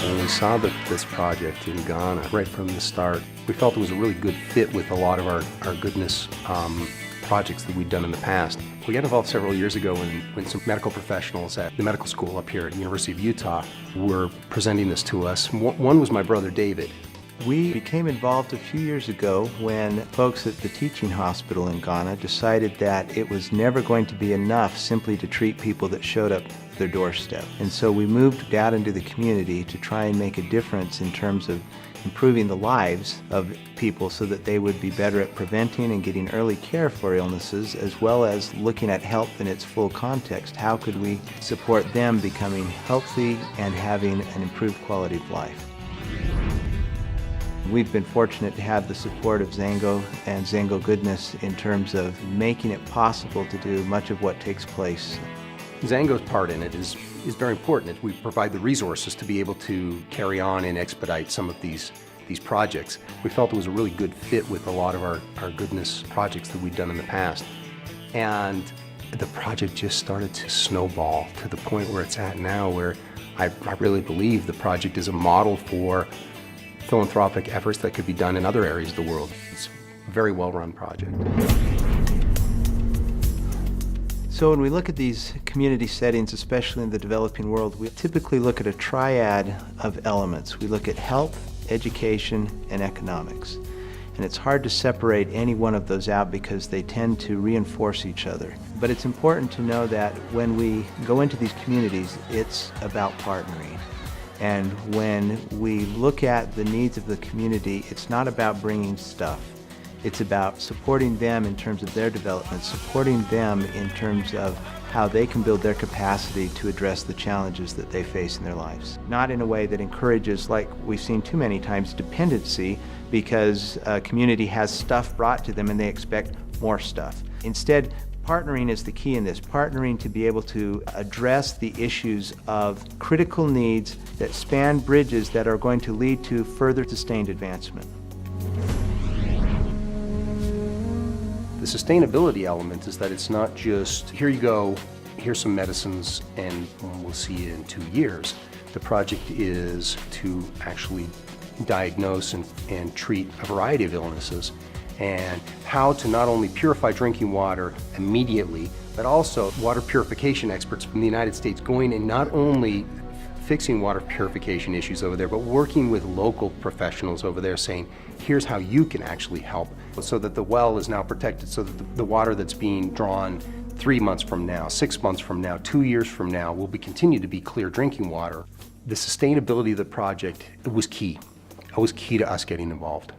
When we saw this project in Ghana right from the start, we felt it was a really good fit with a lot of our goodness projects that we'd done in the past. We got involved several years ago when some medical professionals at the medical school up here at the University of Utah were presenting this to us. One was my brother David. We became involved a few years ago when folks at the teaching hospital in Ghana decided that it was never going to be enough simply to treat people that showed up at their doorstep. And so we moved out into the community to try and make a difference in terms of improving the lives of people so that they would be better at preventing and getting early care for illnesses, as well as looking at health in its full context. How could we support them becoming healthy and having an improved quality of life? We've been fortunate to have the support of XanGo and XanGo Goodness in terms of making it possible to do much of what takes place. XanGo's part in it is very important. We provide the resources to be able to carry on and expedite some of these projects. We felt it was a really good fit with a lot of our goodness projects that we'd done in the past. And the project just started to snowball to the point where it's at now, where I really believe the project is a model for philanthropic efforts that could be done in other areas of the world. It's a very well-run project. So when we look at these community settings, especially in the developing world, we typically look at a triad of elements. We look at health, education, and economics. And it's hard to separate any one of those out because they tend to reinforce each other. But it's important to know that when we go into these communities, it's about partnering. And when we look at the needs of the community, it's not about bringing stuff. It's about supporting them in terms of their development, supporting them in terms of how they can build their capacity to address the challenges that they face in their lives. Not in a way that encourages, like we've seen too many times, dependency because a community has stuff brought to them and they expect more stuff. Instead, partnering is the key in this, partnering to be able to address the issues of critical needs that span bridges that are going to lead to further sustained advancement. The sustainability element is that it's not just, here you go, here's some medicines, and we'll see you in 2 years. The project is to actually diagnose and treat a variety of illnesses, and how to not only purify drinking water immediately, but also water purification experts from the United States going and not only fixing water purification issues over there, but working with local professionals over there saying, here's how you can actually help, so that the well is now protected, so that the water that's being drawn 3 months from now, 6 months from now, 2 years from now will continue to be clear drinking water. The sustainability of the project was key. It was key to us getting involved.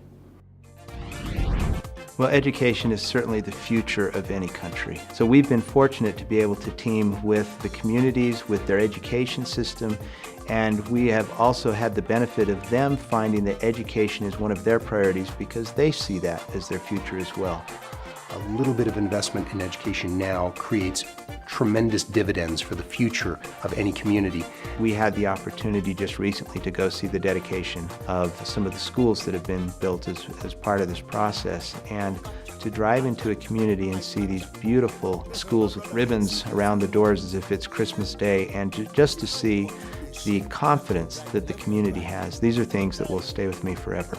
Well, education is certainly the future of any country. So we've been fortunate to be able to team with the communities, with their education system, and we have also had the benefit of them finding that education is one of their priorities because they see that as their future as well. A little bit of investment in education now creates tremendous dividends for the future of any community. We had the opportunity just recently to go see the dedication of some of the schools that have been built as part of this process, and to drive into a community and see these beautiful schools with ribbons around the doors as if it's Christmas Day, and just to see the confidence that the community has. These are things that will stay with me forever.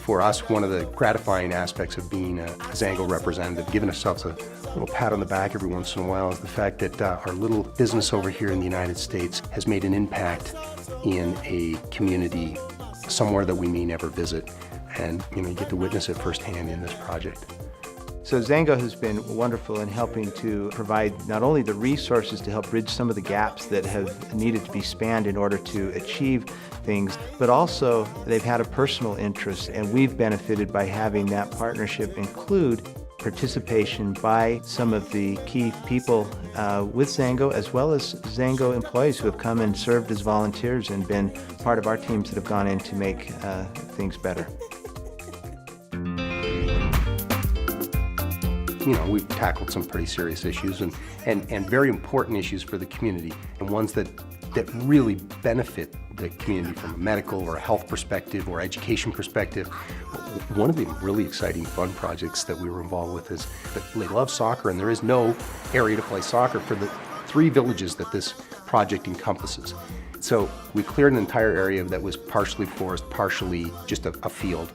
For us, one of the gratifying aspects of being a XanGo representative, giving ourselves a little pat on the back every once in a while, is the fact that our little business over here in the United States has made an impact in a community somewhere that we may never visit. And you get to witness it firsthand in this project. So XanGo has been wonderful in helping to provide not only the resources to help bridge some of the gaps that have needed to be spanned in order to achieve things, but also they've had a personal interest, and we've benefited by having that partnership include participation by some of the key people with XanGo, as well as XanGo employees who have come and served as volunteers and been part of our teams that have gone in to make things better. We've tackled some pretty serious issues and very important issues for the community, and ones that really benefit the community from a medical or a health perspective or education perspective. One of the really exciting fun projects that we were involved with is that they love soccer, and there is no area to play soccer for the 3 villages that this project encompasses. So we cleared an entire area that was partially forest, partially just a field,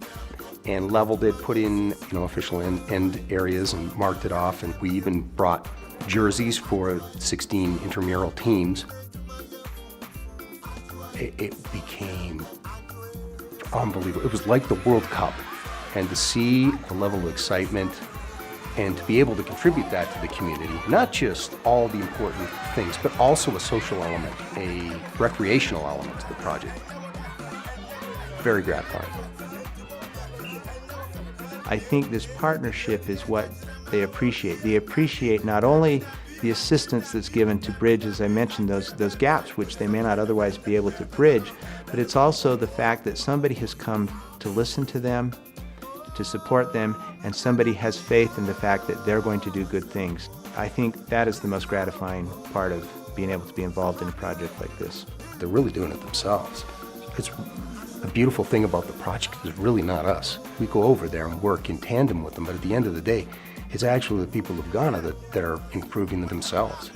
and leveled it, put in official end areas and marked it off, and we even brought jerseys for 16 intramural teams. It became unbelievable. It was like the World Cup, and to see the level of excitement and to be able to contribute that to the community, not just all the important things, but also a social element, a recreational element to the project. Very gratifying. I think this partnership is what they appreciate. They appreciate not only the assistance that's given to bridge, as I mentioned, those gaps which they may not otherwise be able to bridge, but it's also the fact that somebody has come to listen to them, to support them, and somebody has faith in the fact that they're going to do good things. I think that is the most gratifying part of being able to be involved in a project like this. They're really doing it themselves. It's the beautiful thing about the project is really not us. We go over there and work in tandem with them, but at the end of the day, it's actually the people of Ghana that are improving themselves.